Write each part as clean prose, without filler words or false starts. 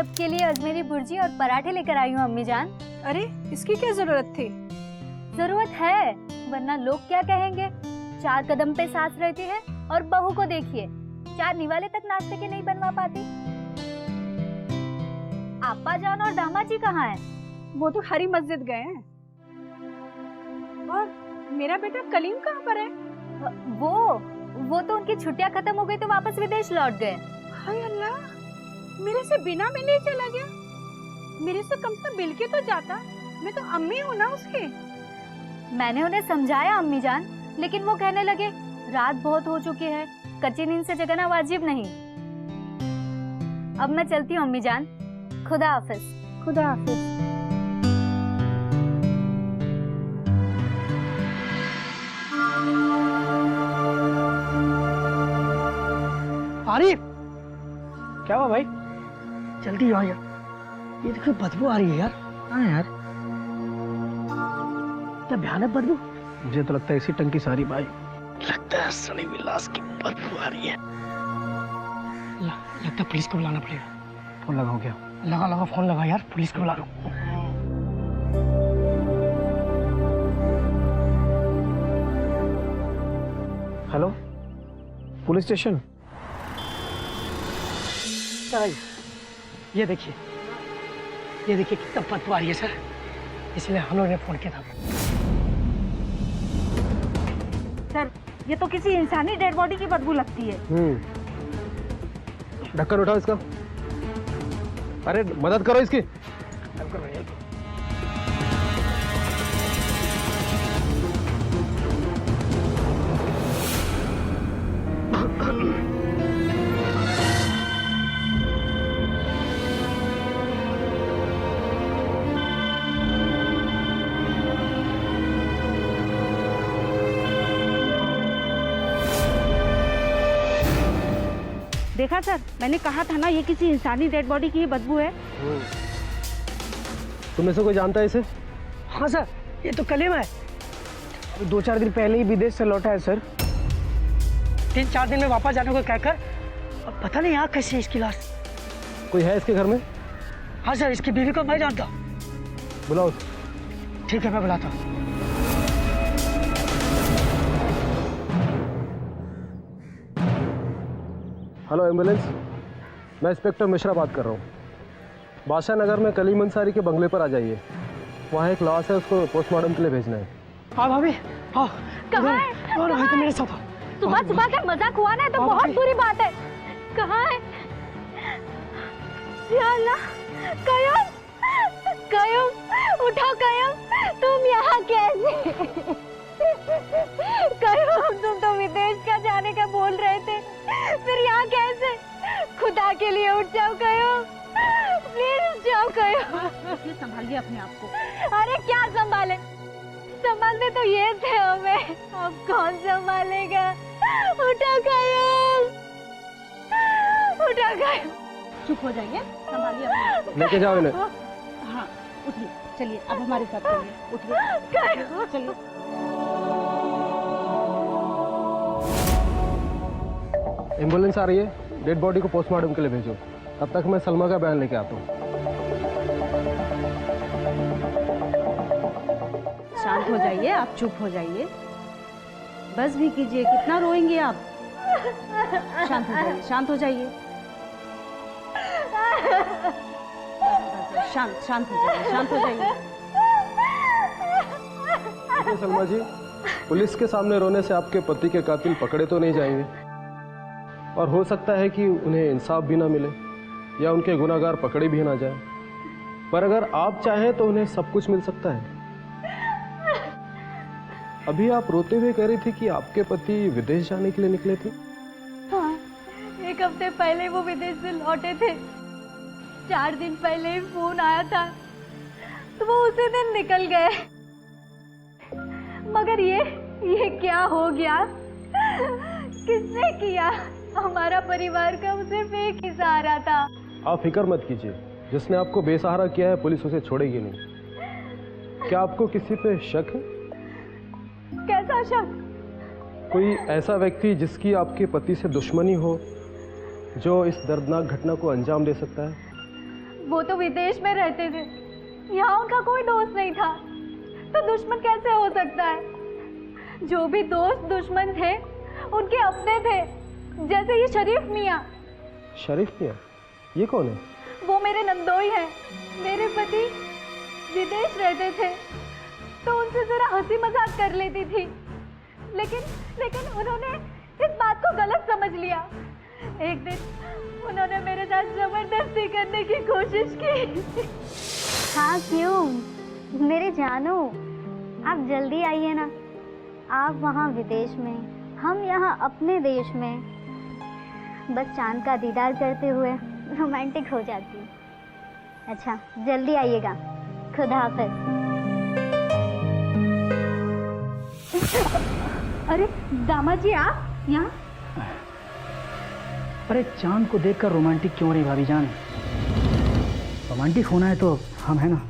सबके लिए अजमेरी भुर्जी और पराठे लेकर आई हूँ अम्मी जान। अरे इसकी क्या जरूरत थी? जरूरत है, वरना लोग क्या कहेंगे। 4 कदम पे सास रहती है और बहू को देखिए 4 निवाले तक नाश्ते के नहीं बनवा पाती। आपा जान और दामाद जी कहाँ हैं? वो तो हरी मस्जिद गए हैं। और मेरा बेटा कलीम कहाँ पर है? वो तो उनकी छुट्टियां खत्म हो गई तो वापस विदेश लौट गए। हाय अल्लाह, मेरे से बिना मिले चला गया। मेरे से कम से मिल के तो जाता, मैं तो अम्मी हूँ ना उसकी। मैंने उन्हें समझाया अम्मी जान, लेकिन वो कहने लगे रात बहुत हो चुकी है, कच्ची नींद से जगना वाजिब नहीं। अब मैं चलती हूँ अम्मी जान, खुदा हाफिज। खुदा हाफिज। आरिफ, क्या हुआ भाई? जल्दी आओ यार, ये देखो बदबू आ रही है यार। हाँ यार, क्या भयानक बदबू। मुझे तो लगता है इसी टंकी सारी भाई, लगता है सड़ी हुई लाश की बदबू आ रही है। लगता है पुलिस को बुलाना पड़ेगा। फोन लगाओ क्या? लगा फोन लगा यार, पुलिस को बुला लो। Hello, police station. सर ये देखिए कितना बदबू आ रही है सर, इसलिए हम लोगों ने फोन किया था। सर ये तो किसी इंसानी डेड बॉडी की बदबू लगती है। ढक्कन उठाओ इसका। अरे मदद करो इसकी। देखा सर, मैंने कहा था ना ये किसी इंसानी डेड बॉडी की बदबू है। तुम से कोई जानता है इसे? हाँ सर, ये तो कलीम है। 2-4 दिन पहले ही विदेश से लौटा है सर। 3-4 दिन में वापस जाने को कहकर, अब पता नहीं यहाँ कैसी है इसकी लाश। कोई है इसके घर में? हाँ सर, इसकी बीवी को मैं जानता हूँ। बुलाओ। ठीक है, मैं बुलाता हूँ। हेलो एम्बुलेंस, मैं इंस्पेक्टर मिश्रा बात कर रहा हूँ। बादशाह नगर में कलीम अंसारी के बंगले पर आ जाइए। वहाँ एक लाश है, उसको पोस्टमार्टम के लिए भेजना है। हाँ भाभी, हाँ। कहाँ है? और भाई तो मेरे साथ। सुबह का मजाक हुआ ना, तो बहुत बुरी बात है। कहाँ है? या अल्लाह, कयूम, उठो कयूम, तुम यहाँ कैसे? कयूम, तुम तो विदेश का जाने का बोल रहे थे, फिर यहाँ कैसे? खुदा के लिए उठ जाओ कयूम, प्लीज उठ जाओ कयूम। संभालिए अपने आप को। अरे क्या संभाले? संभालते तो ये थे हमें, अब कौन संभालेगा? उठो कयूम, उठो कयूम। चुप हो जाइए, संभालिए अपने आप को। लेके जाओ इन्हें। हाँ उठिए, चलिए अब हमारे साथ चलिए। उठिए, चलिए। एम्बुलेंस आ रही है, डेड बॉडी को पोस्टमार्टम के लिए भेजो। तब तक मैं सलमा का बयान लेके आता हूँ। शांत हो जाइए, आप चुप हो जाइए। बस भी कीजिए, कितना रोएंगे आप? शांत हो जाइए, शांत हो जाइए। शांत हो जाइए, शांत हो जाइए। देखिए सलमा जी, पुलिस के सामने रोने से आपके पति के कातिल पकड़े तो नहीं जाएंगे, और हो सकता है कि उन्हें इंसाफ भी ना मिले या उनके गुनाहगार पकड़े भी ना जाए। पर अगर आप चाहें तो उन्हें सब कुछ मिल सकता है। अभी आप रोते हुए कह रही थी कि आपके पति विदेश जाने के लिए निकले थे। हाँ, 1 हफ्ते पहले वो विदेश से लौटे थे। 4 दिन पहले ही फोन आया था, तो वो उसी दिन निकल गए। मगर ये क्या हो गया? किसने किया? हमारा परिवार का सिर्फ एक ही सहारा था। आप फिक्र मत कीजिए, जिसने आपको बेसहारा किया है पुलिस उसे छोड़ेगी नहीं। क्या आपको किसी पे शक है? कैसा शक? कोई ऐसा व्यक्ति जिसकी आपके पति से दुश्मनी हो, जो इस दर्दनाक घटना को अंजाम दे सकता है? वो तो विदेश में रहते थे, यहाँ उनका कोई दोस्त नहीं था, तो दुश्मन कैसे हो सकता है? जो भी दोस्त दुश्मन थे उनके अपने थे, जैसे ये शरीफ मियाँ। शरीफ मियाँ? ये कौन है? वो मेरे नंदोई हैं। मेरे पति विदेश रहते थे तो उनसे जरा हंसी मजाक कर लेती थी, लेकिन उन्होंने इस बात को गलत समझ लिया। एक दिन उन्होंने मेरे साथ जबरदस्ती करने की कोशिश की। हाँ क्यों मेरे जानू, आप जल्दी आइए ना। आप वहाँ विदेश में, हम यहाँ अपने देश में, बस चांद का दीदार करते हुए रोमांटिक हो जाती हूँ। अच्छा जल्दी आइएगा, खुदा हाफिज। अरे दामाद जी आप यहाँ? अरे चांद को देखकर रोमांटिक क्यों रही भाभी जान? रोमांटिक होना है तो हम है ना।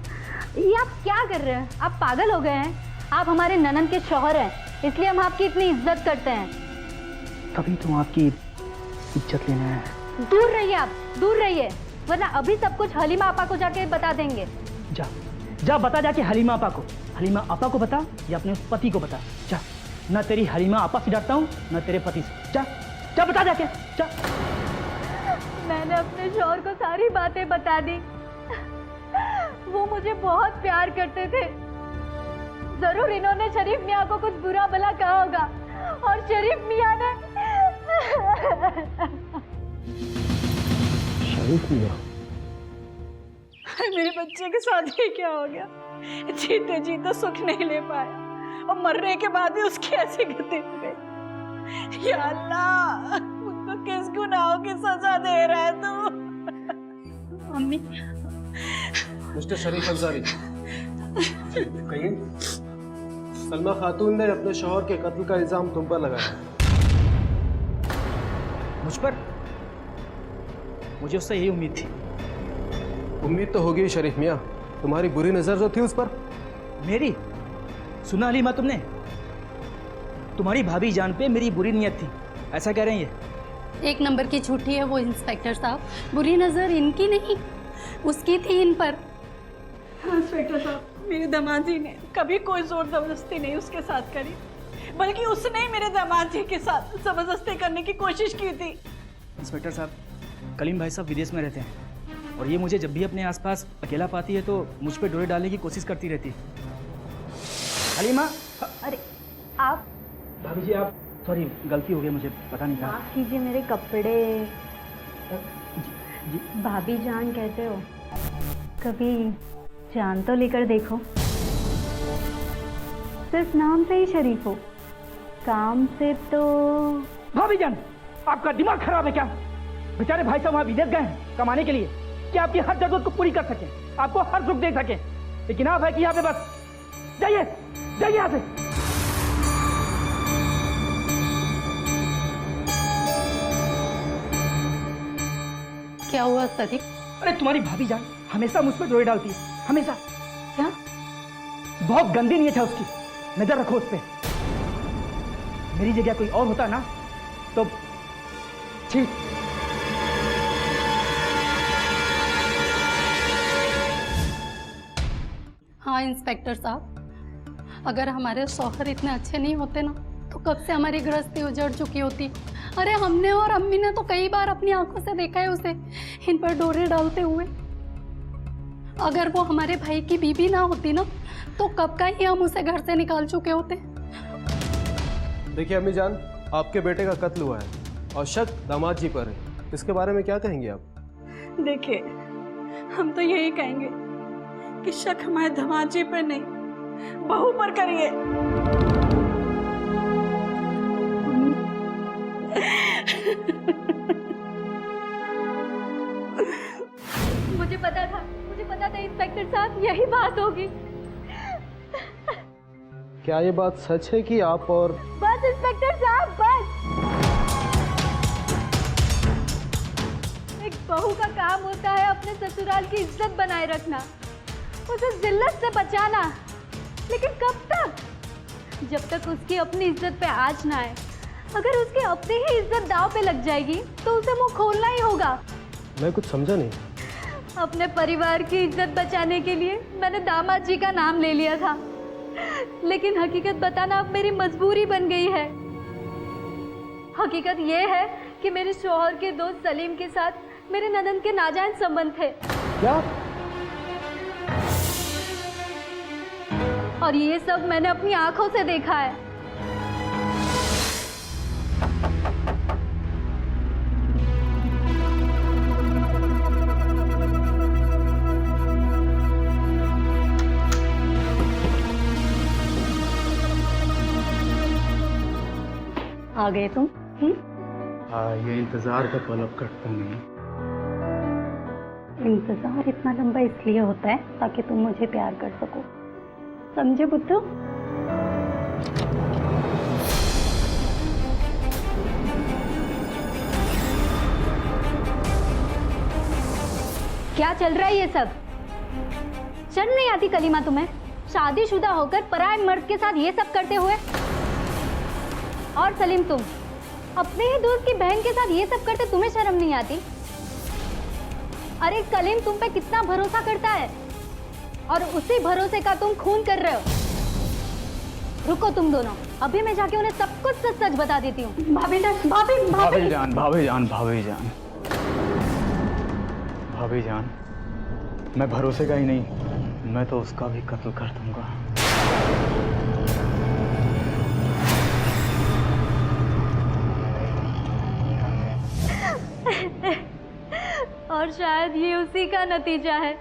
ये आप क्या कर रहे हैं? आप पागल हो गए हैं? आप हमारे ननन के शौहर हैं, इसलिए हम आपकी इतनी इज्जत करते हैं। तभी तो आपकी इज्जत लेना है। दूर रहिए, आप दूर रहिए, वरना अभी सब कुछ हलीमा आपा को जाके बता देंगे। जा जा बता जाके हलीमा आपा को। हलीमा आपा को बता या अपने पति को बता। जा, ना तेरी हलीमा आपा से डरता हूँ ना तेरे पति से। जा जा बता जाके जा। मैंने अपने शौहर को सारी बातें बता दी। वो मुझे बहुत प्यार करते थे। जरूर इन्होंने शरीफ मियाँ को कुछ बुरा भला कहा होगा और शरीफ मियाँ ने शरीफ मियाँ? मेरे बच्चे के साथ ये क्या हो गया? जीते जी तो सुख नहीं ले पाया और मरने के बाद भी उसकी ऐसी गति हो गई। या अल्लाह, मुझको किस गुनाहों की सजा दे रहा है तू? मम्मी। मिस्टर शरीफ अंसारी, कहिए। सलमा खातून ने अपने शौहर के कत्ल का इल्जाम तुम पर लगाया। मुझ पर? मुझे उससे यही उम्मीद थी। उम्मीद तो होगी शरीफ मियाँ, तुम्हारी बुरी नजर जो थी उस पर। मेरी? सुना हलीमा तुमने? तुम्हारी भाभी जान पे मेरी बुरी नीयत थी, ऐसा कह रहे हैं ये? एक नंबर की झूठी है वो इंस्पेक्टर साहब। बुरी नजर इनकी नहीं, उसकी थी इन पर। हाँ इंस्पेक्टर साहब, मेरे दामाद जी ने कभी कोई जोर जबरदस्ती नहीं उसके साथ करी, बल्कि उसने ही मेरे दामाद जी के साथ जबरदस्ती करने की कोशिश की थी। इंस्पेक्टर साहब, कलीम भाई साहब विदेश में रहते हैं और ये मुझे जब भी अपने आसपास अकेला पाती है तो मुझ पे डोरे डालने की कोशिश करती रहती है। हलीमा। अरे आप? भाभी जी आप, सॉरी गलती हो गई, मुझे पता नहीं था। माफ कीजिए, मेरे कपड़े। जी। भाभी जान कहते हो, कभी जान तो लेकर देखो। सिर्फ नाम से ही शरीफ हो, काम से तो। भाभी जान, आपका दिमाग खराब है क्या? बेचारे भाई साहब वहाँ विदेश गए हैं कमाने के लिए कि आपकी हर जरूरत को पूरी कर सके, आपको हर सुख दे सके, लेकिन आप है कि यहाँ पे बस जाइए जाइए यहाँ से। क्या हुआ सदीक? अरे तुम्हारी भाभी जान हमेशा मुझ पर डोरे डालती है, हमेशा। क्या? बहुत गंदी नीयत है उसकी, नजर रखो उस पर। मेरी जगह कोई और होता ना तो ठीक। हाँ इंस्पेक्टर साहब, अगर हमारे शौहर इतने अच्छे नहीं होते ना तो कब से हमारी गृहस्थी उजड़ चुकी होती। अरे हमने और अम्मी ने तो कई बार अपनी आंखों से देखा है उसे इन पर डोरे डालते हुए। अगर वो हमारे भाई की बीवी ना होती ना तो कब का ही हम उसे घर से निकाल चुके होते। देखिए अम्मी जान, आपके बेटे का कत्ल हुआ है और शक दामाद जी पर है, इसके बारे में क्या कहेंगे आप? देखिए, हम तो यही कहेंगे कि शक हमारे दामाद जी पर नहीं, बहू पर करिए। मुझे पता था इंस्पेक्टर साहब यही बात होगी। क्या ये बात सच है कि आप और? बस इंस्पेक्टर साहब बस। एक बहू का काम होता है अपने ससुराल की इज्जत बनाए रखना, उसे जिल्लत से बचाना, लेकिन कब तक? जब तक उसकी अपनी इज्जत पे आँच ना आए। अगर उसकी अपनी ही इज्जत दांव पे लग जाएगी तो उसे मुंह खोलना ही होगा। मैं कुछ समझा नहीं। अपने परिवार की इज्जत बचाने के लिए मैंने दामाद जी का नाम ले लिया था, लेकिन हकीकत बताना अब मेरी मजबूरी बन गई है। हकीकत ये है कि मेरे शौहर के दोस्त सलीम के साथ मेरे ननद के नाजायज संबंध थे। क्या? और ये सब मैंने अपनी आंखों से देखा है। आ गए तुम? ये इंतजार का पल अब कटता नहीं। इंतजार इतना लंबा इसलिए होता है ताकि तुम मुझे प्यार कर सको, समझे बुद्धू? क्या चल रहा है ये सब? शर्म नहीं आती कलीमा तुम्हें? शादीशुदा होकर पराये मर्द के साथ ये सब करते हुए। और सलीम, तुम अपने ही दोस्त की बहन के साथ ये सब करते तुम्हें शर्म नहीं आती? अरे कलीम तुम पे कितना भरोसा करता है और उसी भरोसे का तुम खून कर रहे हो। रुको तुम दोनों, अभी मैं जाके उन्हें सब कुछ सच सच बता देती हूँ। भाभी जान, भाभी जान, भाभी जान, भाभी जान, भाभी जान, मैं भरोसे का ही नहीं, मैं तो उसका भी कत्ल कर दूंगा। और शायद ये उसी का नतीजा है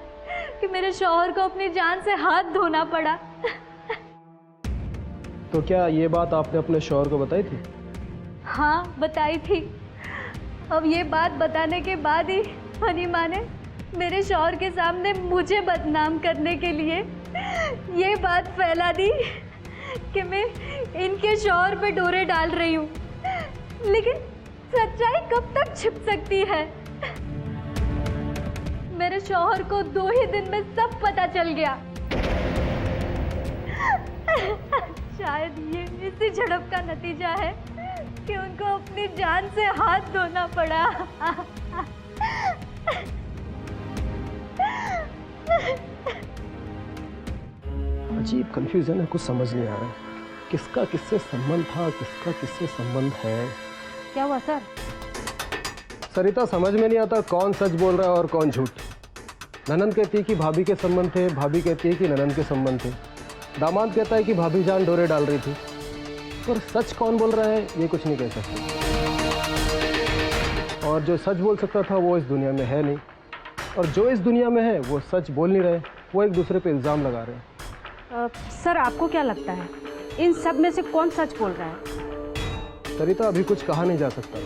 कि मेरे शौहर को अपनी जान से हाथ धोना पड़ा। तो क्या ये बात आपने अपने शौहर को बताई थी? हाँ बताई थी। अब ये बात बताने के बाद ही हनी माँ ने मेरे शौहर के सामने मुझे बदनाम करने के लिए ये बात फैला दी कि मैं इनके शौहर पे डोरे डाल रही हूँ। लेकिन सच्चाई कब तक छिप सकती है? मेरे शौहर को 2 ही दिन में सब पता चल गया। शायद ये इसी झड़प का नतीजा है कि उनको अपनी जान से हाथ धोना पड़ा। अजीब कंफ्यूजन है, कुछ समझ नहीं आ रहा है किसका किससे संबंध था, किसका किससे संबंध है। क्या हुआ सर? सरिता, समझ में नहीं आता कौन सच बोल रहा है और कौन झूठ। ननंद कहती है कि भाभी के संबंध थे, भाभी कहती है कि ननंद के संबंध थे, दामाद कहता है कि भाभी जान डोरे डाल रही थी। पर सच कौन बोल रहा है ये कुछ नहीं कह सकते। और जो सच बोल सकता था वो इस दुनिया में है नहीं, और जो इस दुनिया में है वो सच बोल नहीं रहे, वो एक दूसरे पे इल्ज़ाम लगा रहे हैं। सर आपको क्या लगता है इन सब में से कौन सच बोल रहा है? सरिता, अभी कुछ कहा नहीं जा सकता,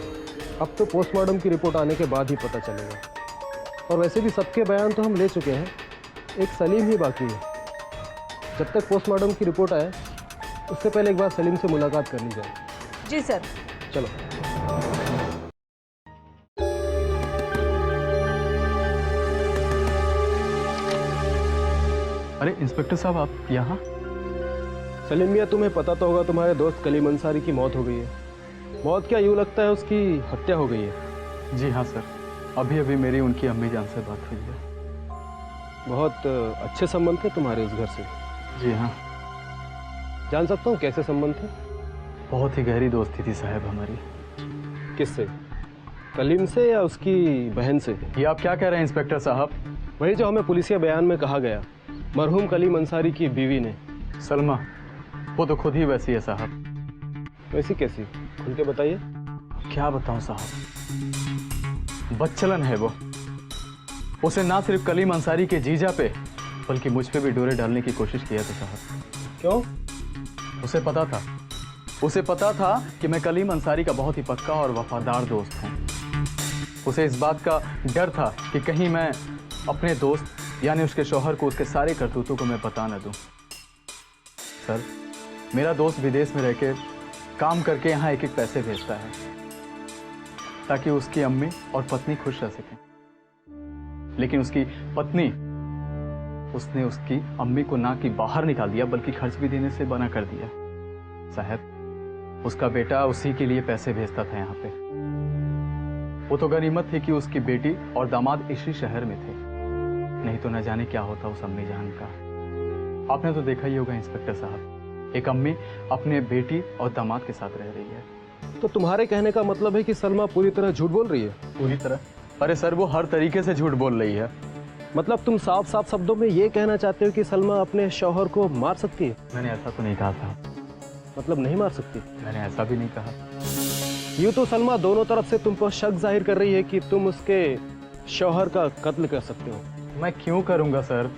अब तो पोस्टमार्टम की रिपोर्ट आने के बाद ही पता चलेगा। और वैसे भी सबके बयान तो हम ले चुके हैं, एक सलीम ही बाकी है। जब तक पोस्टमार्टम की रिपोर्ट आए उससे पहले एक बार सलीम से मुलाकात करनी जाए। जी सर। चलो। अरे इंस्पेक्टर साहब, आप यहाँ? सलीम मियाँ, तुम्हें पता तो होगा तुम्हारे दोस्त कलीम अंसारी की मौत हो गई है। मौत क्या, यूँ लगता है उसकी हत्या हो गई है। जी हाँ सर, अभी अभी मेरी उनकी अम्मी जान से बात हुई है। बहुत अच्छे संबंध थे तुम्हारे इस घर से? जी हाँ। जान सकता हूँ कैसे संबंध थे? बहुत ही गहरी दोस्ती थी साहब हमारी। किससे, कलीम से या उसकी बहन से? ये आप क्या कह रहे हैं इंस्पेक्टर साहब? वही जो हमें पुलिसिया बयान में कहा गया, मरहूम कलीम अंसारी की बीवी ने। सलमा, वो तो खुद ही वैसी है साहब। वैसी कैसी, खुल के बताइए। क्या बताऊं साहब, बदचलन है वो। उसे ना सिर्फ कलीम अंसारी के जीजा पे बल्कि मुझ पे भी डोरे डालने की कोशिश किया था साहब। क्यों? उसे पता था कि मैं कलीम अंसारी का बहुत ही पक्का और वफादार दोस्त हूँ। उसे इस बात का डर था कि कहीं मैं अपने दोस्त यानी उसके शौहर को उसके सारे करतूतों को मैं बता न दूं। सर, मेरा दोस्त विदेश में रहकर काम करके यहाँ एक एक पैसे भेजता है ताकि उसकी अम्मी और पत्नी खुश रह सकें। लेकिन उसकी पत्नी, उसने उसकी अम्मी को ना कि बाहर निकाल दिया बल्कि खर्च भी देने से मना कर दिया। साहब, उसका बेटा उसी के लिए पैसे भेजता था यहाँ पे। वो तो गनीमत थी कि उसकी बेटी और दामाद इसी शहर में थे। नहीं तो न जाने क्या होता उस अम्मी जान का। आपने तो देखा ही होगा इंस्पेक्टर साहब, एक अम्मी अपने बेटी और दामाद के साथ रह रही है। तो तुम्हारे कहने का मतलब है कि सलमा पूरी तरह झूठ बोल रही है? पूरी तरह? अरे सर, वो हर तरीके से झूठ बोल रही है। मतलब तुम साफ साफ शब्दों में ये कहना चाहते हो कि सलमा अपने शौहर को मार सकती है? मैंने ऐसा तो नहीं कहा था। मतलब नहीं मार सकती? मैंने ऐसा भी नहीं कहा। यूँ तो सलमा दोनों तरफ से तुम पर शक जाहिर कर रही है कि तुम उसके शौहर का कत्ल कर सकते हो। मैं क्यों करूँगा सर?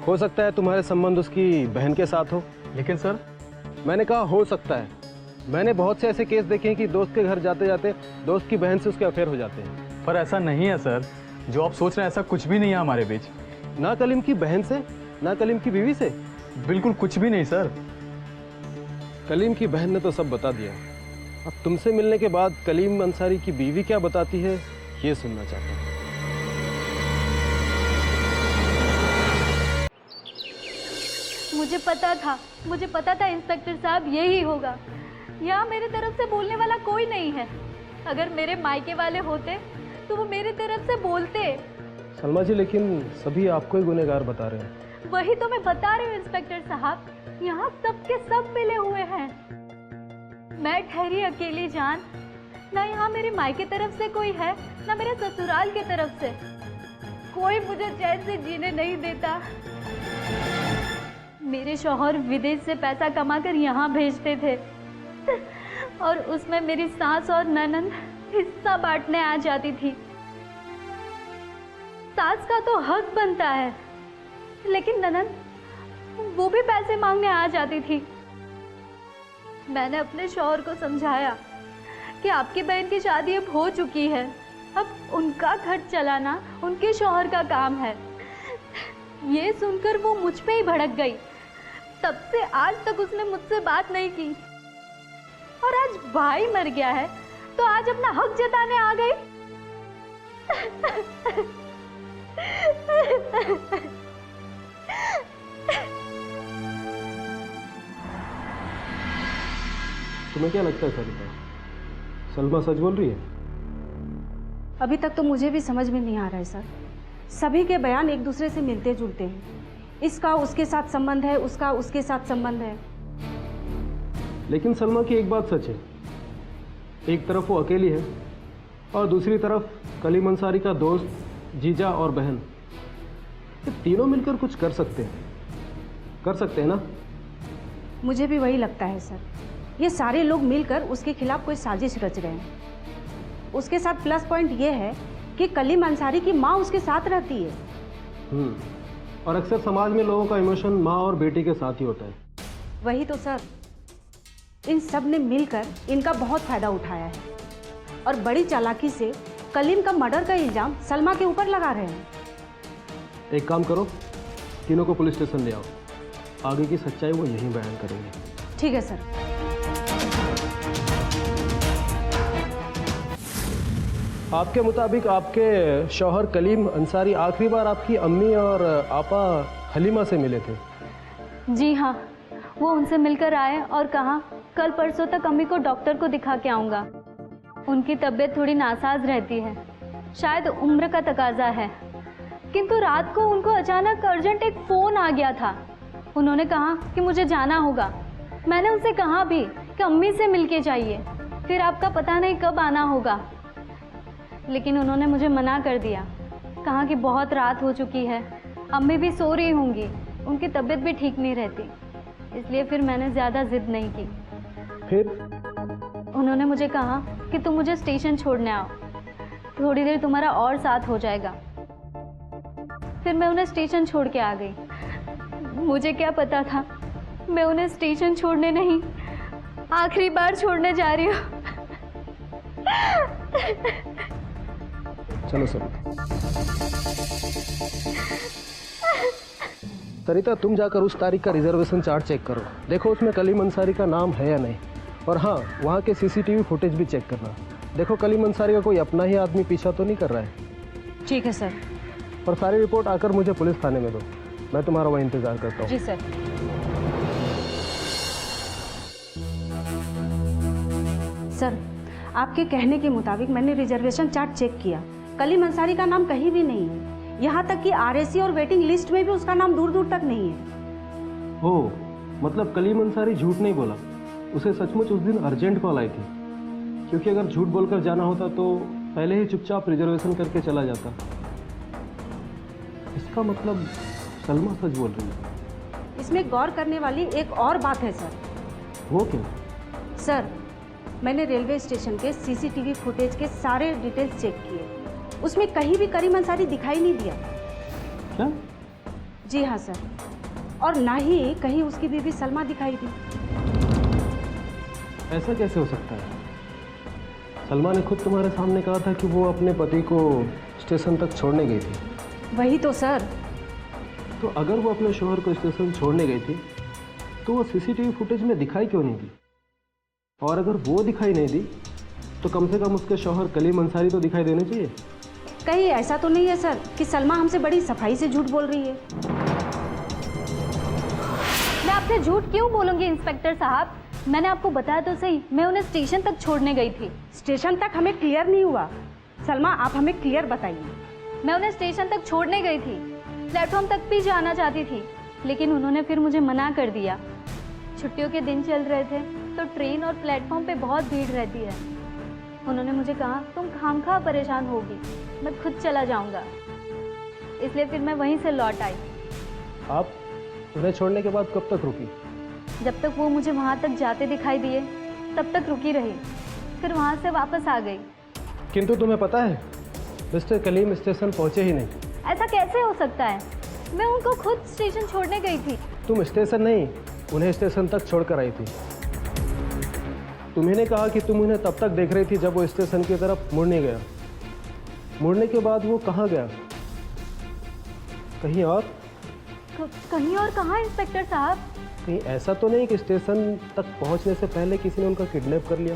हो सकता है तुम्हारे संबंध उसकी बहन के साथ हो। लेकिन सर, मैंने कहा हो सकता है। मैंने बहुत से ऐसे केस देखे हैं कि दोस्त के घर जाते जाते दोस्त की बहन से उसके अफेयर हो जाते हैं। पर ऐसा नहीं है सर, जो आप सोच रहे हैं ऐसा कुछ भी नहीं है हमारे बीच। ना कलीम की बहन से, ना कलीम की बीवी से? बिल्कुल कुछ भी नहीं सर। कलीम की बहन ने तो सब बता दिया। अब तुमसे मिलने के बाद कलीम अंसारी की बीवी क्या बताती है ये सुनना चाहता हूँ। मुझे पता था इंस्पेक्टर साहब यही होगा। यहाँ मेरे तरफ से बोलने वाला कोई नहीं है। अगर मेरे मायके वाले होते तो वो मेरी तरफ से बोलते। सलमा जी, लेकिन सभी आपको ही गुनहगार बता रहे हैं। वही तो मैं बता रही हूँ इंस्पेक्टर साहब, यहाँ सबके सब मिले हुए हैं। मैं ठहरी अकेली जान, ना यहाँ मेरे मायके तरफ से कोई है, ना मेरे ससुराल के तरफ से। कोई मुझे चैन से जीने नहीं देता। मेरे शौहर विदेश से पैसा कमाकर यहाँ भेजते थे और उसमें मेरी सास और ननंद हिस्सा बांटने आ जाती थी। सास का तो हक बनता है, लेकिन ननंद वो भी पैसे मांगने आ जाती थी। मैंने अपने शौहर को समझाया कि आपकी बहन की शादी अब हो चुकी है, अब उनका खर्च चलाना उनके शौहर का काम है। ये सुनकर वो मुझ पे ही भड़क गई। तब से आज तक उसने मुझसे बात नहीं की और आज भाई मर गया है तो आज अपना हक जताने आ गई। तुम्हें क्या लगता है सरिता, सलमा सच बोल रही है? अभी तक तो मुझे भी समझ में नहीं आ रहा है सर। सभी के बयान एक दूसरे से मिलते जुलते हैं। इसका उसके साथ संबंध है, उसका उसके साथ संबंध है। लेकिन सलमा की एक बात सच है, एक तरफ वो अकेली है और दूसरी तरफ कलीम अंसारी का दोस्त, जीजा और बहन। ये तीनों मिलकर कुछ कर सकते हैं ना? मुझे भी वही लगता है सर। ये सारे लोग मिलकर उसके खिलाफ कोई साजिश रच रहे हैं। उसके साथ प्लस पॉइंट ये है कि कलीम अंसारी की माँ उसके साथ रहती है। और अक्सर समाज में लोगों का इमोशन माँ और बेटी के साथ ही होता है। वही तो सर, इन सब ने मिलकर इनका बहुत फायदा उठाया है और बड़ी चालाकी से कलीम का मर्डर का इल्जाम सलमा के ऊपर लगा रहे हैं। एक काम करो, तीनों को पुलिस स्टेशन ले आओ। आगे की सच्चाई वो यहीं बयान करेंगे। ठीक है सर। आपके मुताबिक आपके शौहर कलीम अंसारी आखिरी बार आपकी अम्मी और आपा हलीमा से मिले थे? जी हाँ, वो उनसे मिलकर आए और कहा कल परसों तक अम्मी को डॉक्टर को दिखा के आऊँगा। उनकी तबीयत थोड़ी नासाज रहती है, शायद उम्र का तकाजा है। किंतु रात को उनको अचानक अर्जेंट एक फ़ोन आ गया था। उन्होंने कहा कि मुझे जाना होगा। मैंने उनसे कहा भी कि अम्मी से मिलके जाइए, फिर आपका पता नहीं कब आना होगा। लेकिन उन्होंने मुझे मना कर दिया, कहा कि बहुत रात हो चुकी है, अम्मी भी सो रही होंगी, उनकी तबीयत भी ठीक नहीं रहती। इसलिए फिर मैंने ज़्यादा जिद नहीं की। फिर उन्होंने मुझे कहा कि तुम मुझे स्टेशन छोड़ने आओ, थोड़ी देर तुम्हारा और साथ हो जाएगा। फिर मैं उन्हें स्टेशन छोड़ के आ गई। मुझे क्या पता था, मैं उन्हें स्टेशन छोड़ने नहीं, आखिरी बार छोड़ने जा रही हूँ। चलो सरिता, तुम जाकर उस तारीख का रिजर्वेशन चार्ट चेक करो, देखो उसमें कलीम अंसारी का नाम है या नहीं। और हाँ, वहाँ के सीसीटीवी फुटेज भी चेक करना, देखो कलीम अंसारी का कोई अपना ही आदमी पीछा तो नहीं कर रहा है। ठीक है सर। और सारी रिपोर्ट आकर मुझे पुलिस थाने में दो, मैं तुम्हारा वहाँ इंतज़ार करता हूँ। जी सर। सर, आपके कहने के मुताबिक मैंने रिजर्वेशन चार्ट चेक किया, कलीम अंसारी का नाम कहीं भी नहीं है। यहाँ तक कि RAC और वेटिंग लिस्ट में भी उसका नाम दूर दूर तक नहीं है। ओह, मतलब कलीम अंसारी झूठ नहीं बोला, उसे सचमुच उस दिन अर्जेंट कॉल आई थी। क्योंकि अगर झूठ बोलकर जाना होता तो पहले ही चुपचाप रिजर्वेशन करके चला जाता। इसका मतलब सलमा सच बोल रही है। इसमें गौर करने वाली एक और बात है सर। वो क्या? सर, मैंने रेलवे स्टेशन के CCTV फुटेज के सारे डिटेल्स चेक किए, उसमें कहीं भी करीम अंसारी दिखाई नहीं दिया। क्या? जी हाँ सर, और ना ही कहीं उसकी बीवी सलमा दिखाई दी। ऐसा कैसे हो सकता है? सलमा ने खुद तुम्हारे सामने कहा था कि वो अपने पति को स्टेशन तक छोड़ने गई थी। वही तो सर। तो अगर वो अपने शौहर को स्टेशन छोड़ने गई थी तो वो CCTV फुटेज में दिखाई क्यों नहीं दी? और अगर वो दिखाई नहीं दी तो कम से कम उसके शौहर कलीम अंसारी तो दिखाई देने चाहिए। कहीं ऐसा तो नहीं है सर कि सलमा हमसे बड़ी सफाई से झूठ बोल रही है? मैं आपसे झूठ क्यों बोलूंगी इंस्पेक्टर साहब? मैंने आपको बताया तो सही, मैं उन्हें स्टेशन तक छोड़ने गई थी। स्टेशन तक हमें क्लियर नहीं हुआ। सलमा, आप हमें क्लियर बताइए। मैं उन्हें स्टेशन तक छोड़ने गई थी, प्लेटफॉर्म तक भी जाना चाहती थी, लेकिन उन्होंने फिर मुझे मना कर दिया। छुट्टियों के दिन चल रहे थे तो ट्रेन और प्लेटफॉर्म पे बहुत भीड़ रहती है। उन्होंने मुझे कहा तुम खामखा परेशान होगी, मैं खुद चला जाऊंगा। इसलिए फिर मैं वहीं से लौट आई। आप उन्हें छोड़ने के बाद कब तक रुकी? जब तक वो मुझे वहाँ तक जाते दिखाई दिए तब तक रुकी रही, फिर वहाँ से वापस आ गई। किंतु तुम्हें पता है मिस्टर कलीम स्टेशन पहुंचे ही नहीं। ऐसा कैसे हो सकता है? मैं उनको खुद स्टेशन छोड़ने गई थी। तुम स्टेशन नहीं, उन्हें स्टेशन तक छोड़कर आई थी। तुम्हें कहा कि तुम उन्हें तब तक देख रही थी जब वो स्टेशन की तरफ मुड़ने गया। मुड़ने के बाद वो कहाँ गया? कहीं और? कहीं और कहाँ इंस्पेक्टर साहब? कहीं ऐसा तो नहीं कि स्टेशन तक पहुंचने से पहले किसी ने उनका किडनैप कर लिया?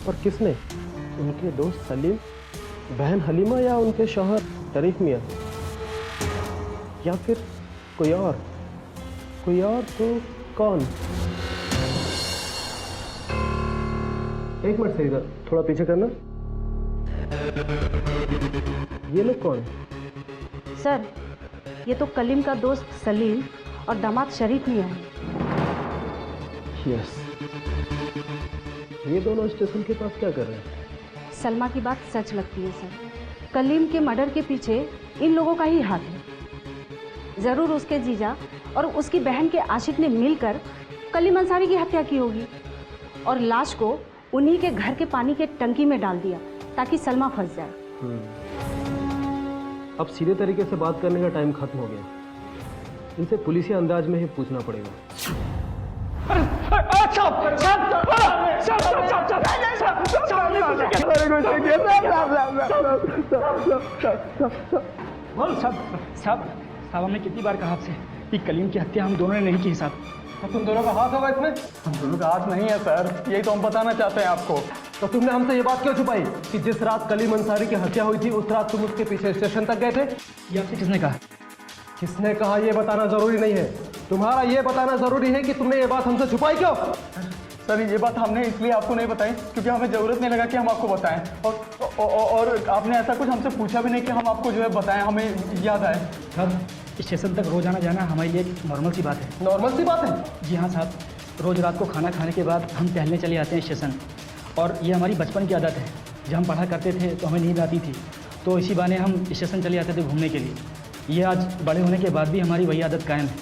और किसने? उनके दोस्त सलीम, बहन हलीमा, या उनके शौहर तरीफ मियाँ, या फिर कोई और? कोई और तो कौन? एक मिनट सही, थोड़ा पीछे करना। ये लोग कौन है? सर, ये तो कलीम का दोस्त सलीम और दामाद शरीफ मियाँ है। यस, ये दोनों स्टेशन के पास क्या कर रहे हैं? सलमा की बात सच लगती है सर। कलीम के मर्डर के पीछे इन लोगों का ही हाथ है। ज़रूर उसके जीजा और उसकी बहन के आशिक ने मिलकर कलीम अंसारी की हत्या की होगी और लाश को उन्हीं के घर के पानी के टंकी में डाल दिया ताकि सलमा फंस जाए। अब सीधे तरीके से बात करने का टाइम खत्म हो गया। इनसे पुलिसी अंदाज में ही पूछना पड़ेगा। साहब, हमने कितनी बार कहा आपसे कि कलीम की हत्या हम दोनों ने नहीं की साहब। तो तुम दोनों का हाथ होगा इसमें? हम दोनों का हाथ नहीं है सर, यही तो हम बताना चाहते हैं आपको। तो तुमने हमसे ये बात क्यों छुपाई कि जिस रात कलीम अंसारी की हत्या हुई थी उस रात तुम उसके पीछे स्टेशन तक गए थे? ये आपसे किसने कहा? किसने कहा ये बताना जरूरी नहीं है। तुम्हारा ये बताना जरूरी है कि तुमने ये बात हमसे छुपाई क्यों? सर, ये बात हमने इसलिए आपको नहीं बताई क्योंकि हमें ज़रूरत नहीं लगा कि हम आपको बताएं, और आपने ऐसा कुछ हमसे पूछा भी नहीं कि हम आपको जो है बताएं, हमें याद आए। साहब, स्टेशन तक रोज आना जाना हमारे लिए नॉर्मल सी बात है। नॉर्मल सी बात है? जी हाँ साहब, रोज़ रात को खाना खाने के बाद हम टहलने चले जाते हैं स्टेशन, और ये हमारी बचपन की आदत है। जब हम पढ़ा करते थे तो हमें नींद आती थी, तो इसी बहाने हम स्टेशन चले जाते थे घूमने के लिए। ये आज बड़े होने के बाद भी हमारी वही आदत कायम है।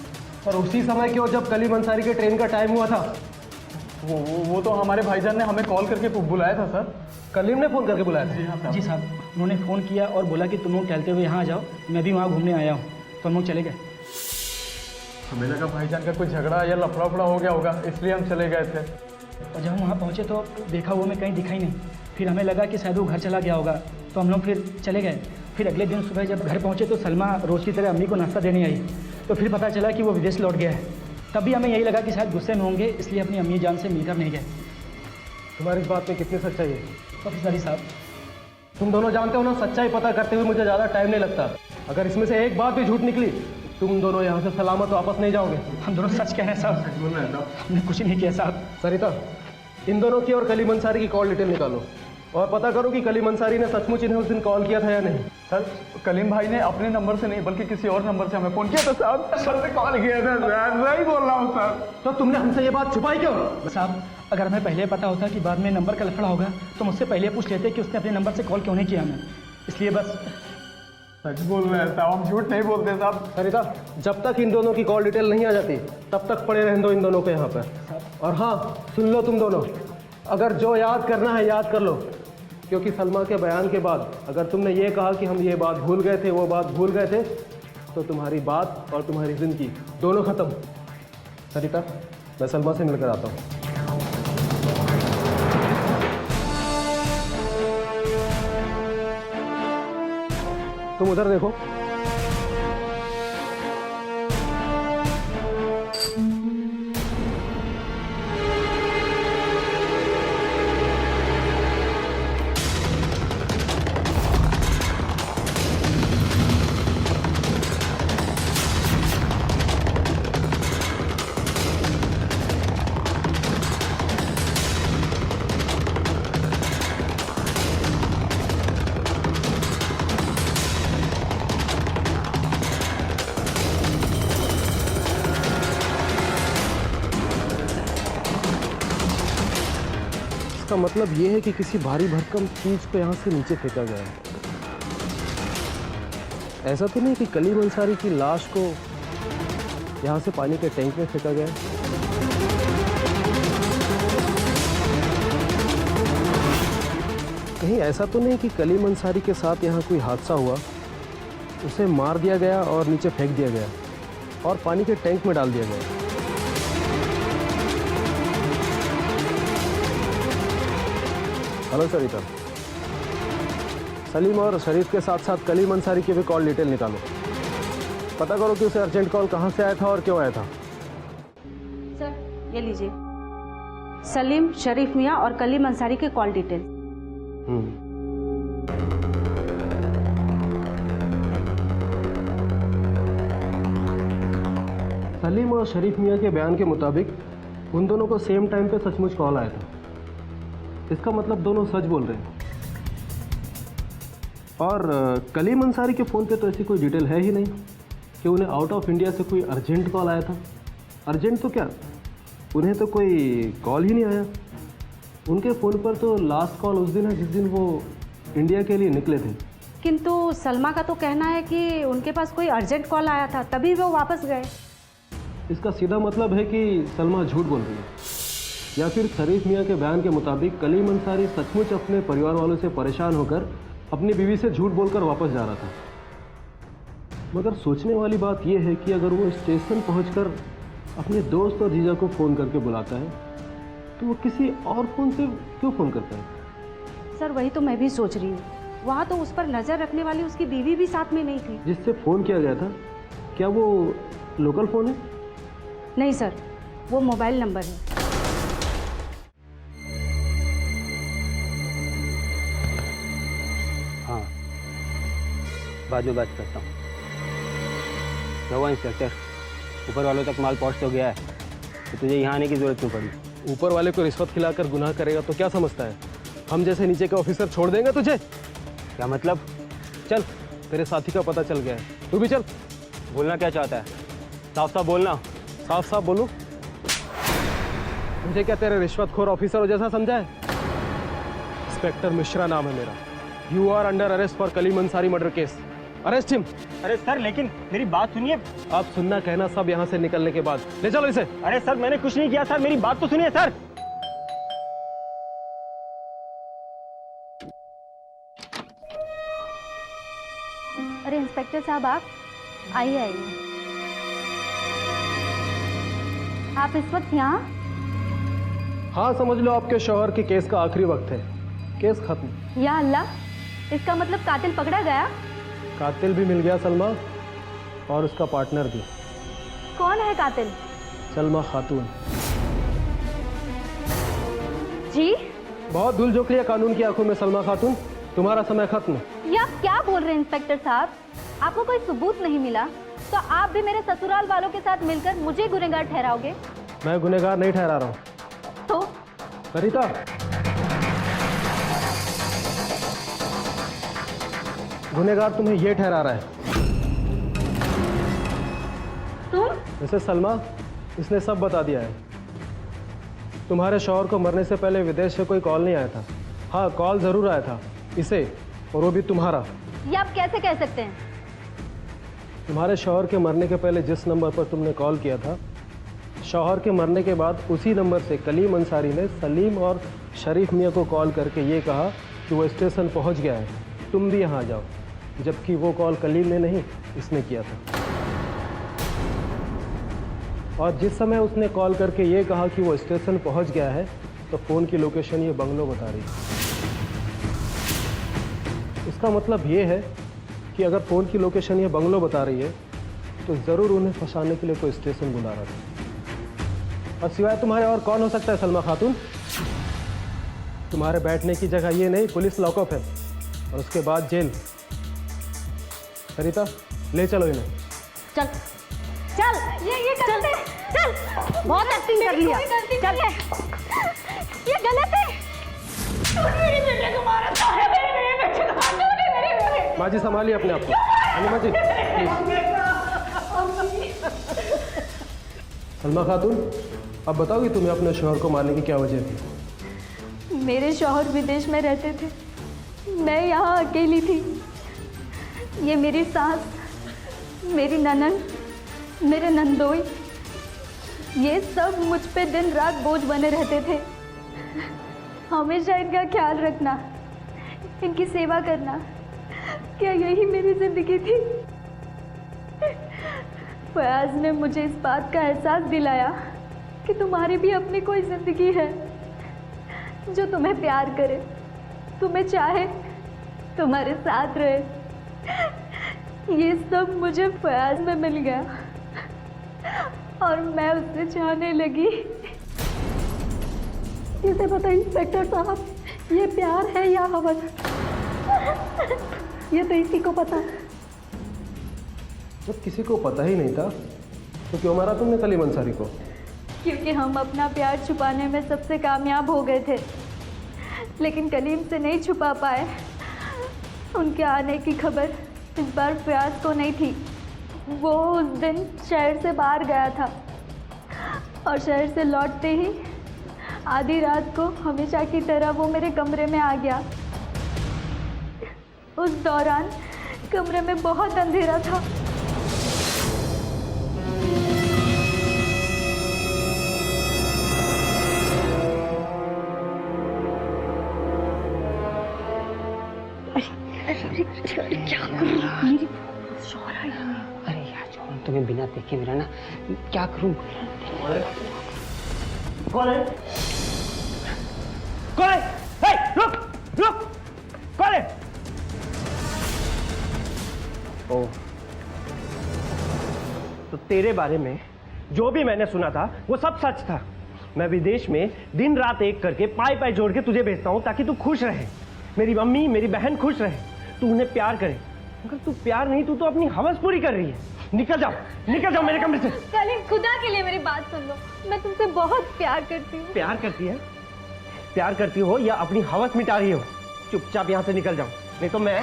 और उसी समय क्यों जब कलीम अंसारी के ट्रेन का टाइम हुआ था? वो तो हमारे भाईजान ने हमें कॉल करके बुलाया था सर। कलीम ने फ़ोन करके बुलाया था? जी साहब, उन्होंने फ़ोन किया और बोला कि तुम लोग टहलते हुए यहाँ आ जाओ, मैं भी वहाँ घूमने आया हूँ, तो हम लोग चले गए। हमें लगा भाईजान का कोई झगड़ा या लफड़ा हो गया होगा, इसलिए हम चले गए थे। और जब हम वहाँ पहुँचे तो देखा वो हमें कहीं दिखाई नहीं। फिर हमें लगा कि शायद वो घर चला गया होगा, तो हम लोग फिर चले गए। फिर अगले दिन सुबह जब घर पहुँचे तो सलमा रोज़ की तरह अम्मी को नाश्ता देने आई, तो फिर पता चला कि वो विदेश लौट गया है। तब भी हमें यही लगा कि शायद गुस्से में होंगे, इसलिए अपनी अम्मी जान से मिलकर नहीं गए। तुम्हारी इस बात में कितनी सच्चाई है? ऑफिसर अली साहब, तुम दोनों जानते हो ना, सच्चाई पता करते हुए मुझे ज़्यादा टाइम नहीं लगता। अगर इसमें से एक बात भी झूठ निकली तुम दोनों यहाँ से सलामत वापस नहीं जाओगे। हम दोनों सच कह रहे हैं साहब, हमने कुछ नहीं किया साहब। सरिता, इन दोनों की और कलीम अंसारी की कॉल डिटेल निकालो। और पता करो कि कलीम अंसारी ने सचमुच इन्हें उस दिन कॉल किया था या नहीं। सर कलीम भाई ने अपने नंबर से नहीं बल्कि किसी और नंबर से हमें फ़ोन किया था साहब। नंबर से कॉल किया था सर, सही बोल रहा हूँ सर। तो तुमने हमसे ये बात छुपाई क्यों? साहब अगर हमें पहले पता होता कि बाद में नंबर का लफड़ा होगा तो मुझसे पहले पूछ लेते कि उसने अपने नंबर से कॉल क्यों नहीं किया हमें, इसलिए बस। सच बोल रहे हैं साहब, हम झूठ नहीं बोलते साहब। सरिता, जब तक इन दोनों की कॉल डिटेल नहीं आ जाती तब तक पड़े रहने दो इन दोनों को यहाँ पर। और हाँ, सुन लो तुम दोनों, अगर जो याद करना है याद कर लो, क्योंकि सलमा के बयान के बाद अगर तुमने ये कहा कि हम ये बात भूल गए थे, वो बात भूल गए थे, तो तुम्हारी बात और तुम्हारी ज़िंदगी दोनों ख़त्म। सरिता, मैं सलमा से मिलकर आता हूँ। तुम उधर देखो। इसका मतलब ये है कि किसी भारी भरकम चीज को यहाँ से नीचे फेंका गया है। ऐसा तो नहीं कि कलीम अंसारी की लाश को यहाँ से पानी के टैंक में फेंका गया है। कहीं ऐसा तो नहीं कि कलीम अंसारी के साथ यहाँ कोई हादसा हुआ, उसे मार दिया गया और नीचे फेंक दिया गया और पानी के टैंक में डाल दिया गया। हेलो सरिता, सलीम और शरीफ के साथ साथ कलीम अंसारी की भी कॉल डिटेल निकालो। पता करो कि उसे अर्जेंट कॉल कहाँ से आया था और क्यों आया था। सर ये लीजिए, सलीम, शरीफ मियाँ और कलीम अंसारी के कॉल डिटेल। सलीम और शरीफ मियाँ के बयान के मुताबिक उन दोनों को सेम टाइम पे सचमुच कॉल आया था। इसका मतलब दोनों सच बोल रहे हैं। और कलीम अंसारी के फ़ोन पे तो ऐसी कोई डिटेल है ही नहीं कि उन्हें आउट ऑफ इंडिया से कोई अर्जेंट कॉल आया था। अर्जेंट तो क्या, उन्हें तो कोई कॉल ही नहीं आया। उनके फ़ोन पर तो लास्ट कॉल उस दिन है जिस दिन वो इंडिया के लिए निकले थे। किंतु सलमा का तो कहना है कि उनके पास कोई अर्जेंट कॉल आया था तभी वो वापस गए। इसका सीधा मतलब है कि सलमा झूठ बोल रही है, या फिर शरीफ मियाँ के बयान के मुताबिक कलीम अंसारी सचमुच अपने परिवार वालों से परेशान होकर अपनी बीवी से झूठ बोलकर वापस जा रहा था। मगर सोचने वाली बात यह है कि अगर वो स्टेशन पहुंचकर अपने दोस्त और जीजा को फ़ोन करके बुलाता है तो वो किसी और फ़ोन से क्यों फ़ोन करता है? सर वही तो मैं भी सोच रही हूँ, वहाँ तो उस पर नज़र रखने वाली उसकी बीवी भी साथ में नहीं थी। जिससे फ़ोन किया गया था, क्या वो लोकल फ़ोन है? नहीं सर, वो मोबाइल नंबर है। हाँ, बाद में बात करता हूँ। नवा इंस्पेक्टर, ऊपर वालों तक माल पहुँच तो गया है, तो तुझे यहाँ आने की ज़रूरत क्यों पड़ी? ऊपर वाले को रिश्वत खिलाकर गुनाह करेगा तो क्या समझता है हम जैसे नीचे के ऑफिसर छोड़ देंगे तुझे? क्या मतलब? चल, तेरे साथी का पता चल गया है, तू भी चल। बोलना क्या चाहता है? साफ साफ बोलना। साफ साफ बोलूं? मुझे क्या तेरे रिश्वतखोर ऑफिसरों जैसा समझा है? इंस्पेक्टर मिश्रा नाम है मेरा। You are under arrest for Kaleem Ansari murder case. Arrest him. अरे सर, लेकिन मेरी बात सुनिए। आप सुनना कहना सब यहाँ से निकलने के बाद। ले चलो इसे। अरे सर, मैंने कुछ नहीं किया सर, मेरी बात तो सुनिए सर। अरे इंस्पेक्टर साहब, आप आइए आइए। आप इस वक्त यहाँ? हाँ, समझ लो आपके शौहर के केस का आखिरी वक्त है, केस खत्म। या अल्लाह, इसका मतलब कातिल पकड़ा गया? कातिल भी मिल गया सलमा, और उसका पार्टनर भी। कौन है कातिल? सलमा खातून। जी? बहुत धूल झोंक लिया कानून की आंखों में सलमा खातून, तुम्हारा समय खत्म। ये आप क्या बोल रहे हैं इंस्पेक्टर साहब? आपको कोई सबूत नहीं मिला तो आप भी मेरे ससुराल वालों के साथ मिलकर मुझे गुनहगार ठहराओगे? मैं गुनहगार नहीं ठहरा रहा हूँ। तो सरिता, गुनहगार तुम्हें ये ठहरा रहा है। तुम? वैसे सलमा, इसने सब बता दिया है। तुम्हारे शौहर को मरने से पहले विदेश से कोई कॉल नहीं आया था। हाँ, कॉल ज़रूर आया था इसे, और वो भी तुम्हारा। ये आप कैसे कह सकते हैं? तुम्हारे शौहर के मरने के पहले जिस नंबर पर तुमने कॉल किया था, शौहर के मरने के बाद उसी नंबर से कलीम अंसारी ने सलीम और शरीफ मियाँ को कॉल करके ये कहा कि वो स्टेशन पहुँच गया है, तुम भी यहाँ आ जाओ। जबकि वो कॉल कलीम ने नहीं, इसने किया था। और जिस समय उसने कॉल करके ये कहा कि वो स्टेशन पहुँच गया है, तो फ़ोन की लोकेशन ये बंगलो बता रही है। इसका मतलब ये है कि अगर फ़ोन की लोकेशन ये बंगलो बता रही है, तो ज़रूर उन्हें फंसाने के लिए कोई स्टेशन बुला रहा था। और सिवाय तुम्हारे और कौन हो सकता है सलमा खातून? तुम्हारे बैठने की जगह ये नहीं, पुलिस लॉकअप है, और उसके बाद जेल। सरिता, ले चलो इन्हें। चल चल, ये गलत है। चल, बहुत एक्टिंग कर लिया। चल, ये गलत है। मेरी बेटे को मारा था, मेरे बच्चे को मारा, मेरे माँ जी, संभालिए अपने आप को। अनिमा जी, सलमा खातून, अब बताओ कि तुम्हें अपने शौहर को मारने की क्या वजह थी? मेरे शौहर विदेश में रहते थे, मैं यहाँ अकेली थी। ये मेरी सास, मेरी ननद, मेरे नंदोई, ये सब मुझ पे दिन रात बोझ बने रहते थे। हमेशा इनका ख्याल रखना, इनकी सेवा करना, क्या यही मेरी जिंदगी थी? फयाज ने मुझे इस बात का एहसास दिलाया कि तुम्हारी भी अपनी कोई ज़िंदगी है, जो तुम्हें प्यार करे, तुम्हें चाहे, तुम्हारे साथ रहे। ये सब मुझे फयाज में मिल गया और मैं उससे चाहने लगी। इसे पता इंस्पेक्टर साहब, ये प्यार है या हवस? ये तो इसी को पता है। जब किसी को पता ही नहीं था, तो क्यों मारा तुमने कलीम अंसारी को? क्योंकि हम अपना प्यार छुपाने में सबसे कामयाब हो गए थे, लेकिन कलीम से नहीं छुपा पाए। उनके आने की खबर इस बार फयाज को नहीं थी। वो उस दिन शहर से बाहर गया था और शहर से लौटते ही आधी रात को हमेशा की तरह वो मेरे कमरे में आ गया। उस दौरान कमरे में बहुत अंधेरा था। अरे यार, जो तुम्हें बिना देखे मेरा ना, क्या करूं? कौन है? कौन है? हे, रुक रुक, कौन है? ओ, तो तेरे बारे में जो भी मैंने सुना था वो सब सच था। मैं विदेश में दिन रात एक करके पाई पाई जोड़ के तुझे भेजता हूँ ताकि तू खुश रहे, मेरी मम्मी मेरी बहन खुश रहे, तू उन्हें प्यार करे। मगर तू प्यार नहीं, तू तो अपनी हवस पूरी कर रही है। निकल जाओ मेरे कमरे से। कलीम, खुदा के लिए मेरी बात सुन लो, मैं तुमसे बहुत प्यार करती हूँ। प्यार करती है? प्यार करती हो या अपनी हवस मिटा रही हो? चुपचाप यहाँ से निकल जाओ, नहीं तो मैं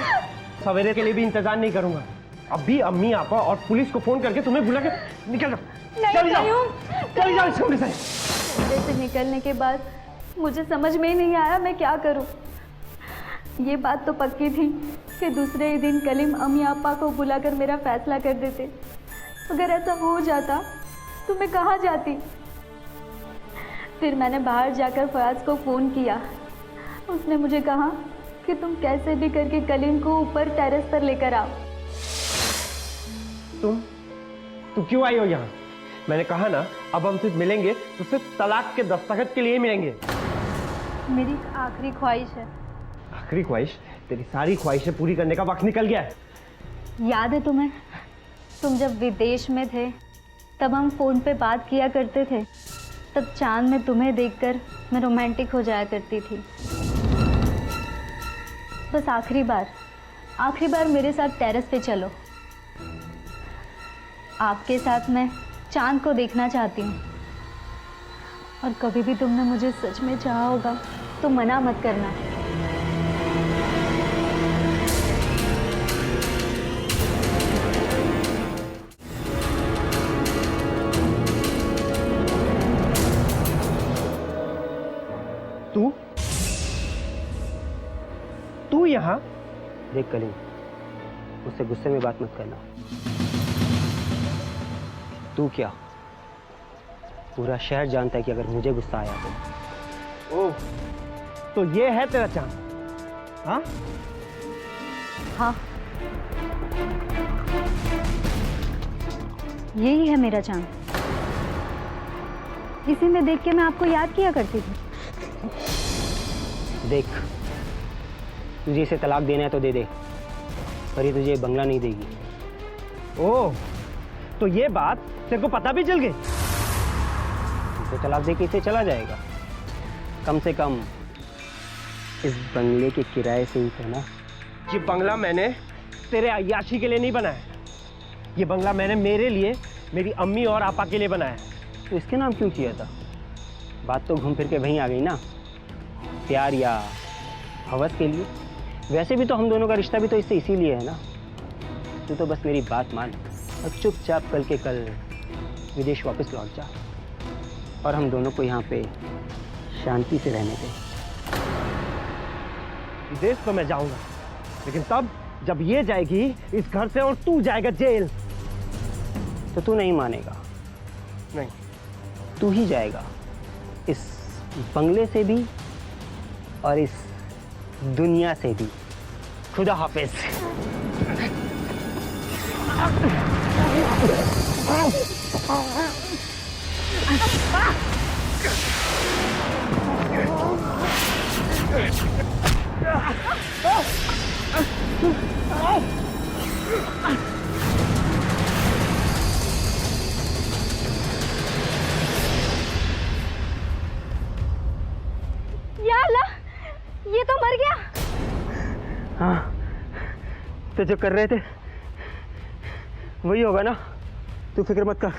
सवेरे के लिए भी इंतजार नहीं करूंगा। अभी अम्मी आपा और पुलिस को फोन करके तुम्हें बुला के निकल जाओ। चली जाओ इस कमरे से। कमरे से निकलने के बाद मुझे समझ में ही नहीं आया मैं क्या करूं। ये बात तो पक्की थी कि दूसरे ही दिन कलीम अम्मी आपा को बुलाकर मेरा फैसला कर देते। अगर ऐसा हो जाता तो मैं कहाँ जाती? फिर मैंने बाहर जाकर फयाज को फ़ोन किया। उसने मुझे कहा कि तुम कैसे भी करके कलीम को ऊपर टेरेस पर लेकर आओ। तुम क्यों आई हो यहाँ? मैंने कहा ना, अब हम सिर्फ मिलेंगे तो सिर्फ तलाक के दस्तखत के लिए मिलेंगे। मेरी आखिरी ख्वाहिश है। आखिरी ख्वाहिश? तेरी सारी ख्वाहिशें पूरी करने का वक्त निकल गया है। याद है तुम्हें, तुम जब विदेश में थे तब हम फ़ोन पे बात किया करते थे। तब चांद में तुम्हें देखकर मैं रोमांटिक हो जाया करती थी। बस आखिरी बार मेरे साथ टेरेस पे चलो। आपके साथ मैं चांद को देखना चाहती हूँ। और कभी भी तुमने मुझे सच में चाहा होगा तो मना मत करना। देख कलीम, उससे गुस्से में बात मत करना। तू क्या, पूरा शहर जानता है कि अगर मुझे गुस्सा आया तो। ओह, तो ये है तेरा चांद? हाँ हाँ, यही है मेरा चांद। इसी में देख के मैं आपको याद किया करती थी। देख, तुझे इसे तलाक देना है तो दे दे, पर ये तुझे बंगला नहीं देगी। ओह, तो ये बात तेरे को पता भी चल गई? तो तलाक दे के इसे चला जाएगा। कम से कम इस बंगले के किराए से ही तो ना। ये बंगला मैंने तेरे अय्याशी के लिए नहीं बनाया। ये बंगला मैंने मेरे लिए, मेरी अम्मी और आपा के लिए बनाया। तो इसके नाम क्यों किया था? बात तो घूम फिर के वहीं आ गई ना, प्यार या हवस के लिए। वैसे भी तो हम दोनों का रिश्ता भी तो इससे इसीलिए है ना। तू तो बस मेरी बात मान और चुपचाप कल के कल विदेश वापस लौट जा, और हम दोनों को यहाँ पे शांति से रहने दे। विदेश तो मैं जाऊंगा, लेकिन तब जब ये जाएगी इस घर से और तू जाएगा जेल। तो तू नहीं मानेगा। नहीं, तू ही जाएगा, इस बंगले से भी और इस दुनिया से भी। खुदा हाफिज। या अल्लाह, ये तो मर गया। हाँ, तो जो कर रहे थे वही होगा ना। तू फिक्र मत कर,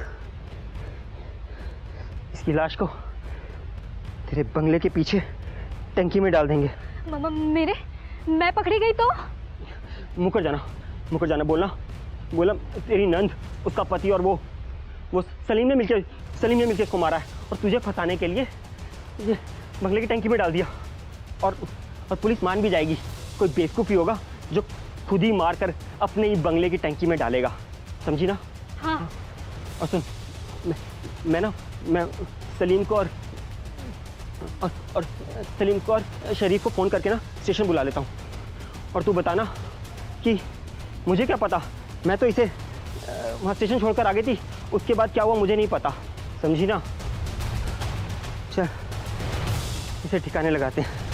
इसकी लाश को तेरे बंगले के पीछे टंकी में डाल देंगे। मेरे, मैं पकड़ी गई तो? मुकर जाना, बोलना तेरी नंद, उसका पति और वो सलीम ने मिलकर इसको मारा है, और तुझे फंसाने के लिए ये बंगले की टंकी में डाल दिया। और पुलिस मान भी जाएगी। कोई बेवकूफ़ी होगा जो खुद ही मार कर अपने ही बंगले की टंकी में डालेगा, समझी ना? हाँ। और सुन, मैं सलीम को और सलीम को और शरीफ को फ़ोन करके ना स्टेशन बुला लेता हूँ। और तू बताना कि मुझे क्या पता, मैं तो इसे वहाँ स्टेशन छोड़कर आ गई थी। उसके बाद क्या हुआ मुझे नहीं पता, समझी ना? चल, इसे ठिकाने लगाते हैं।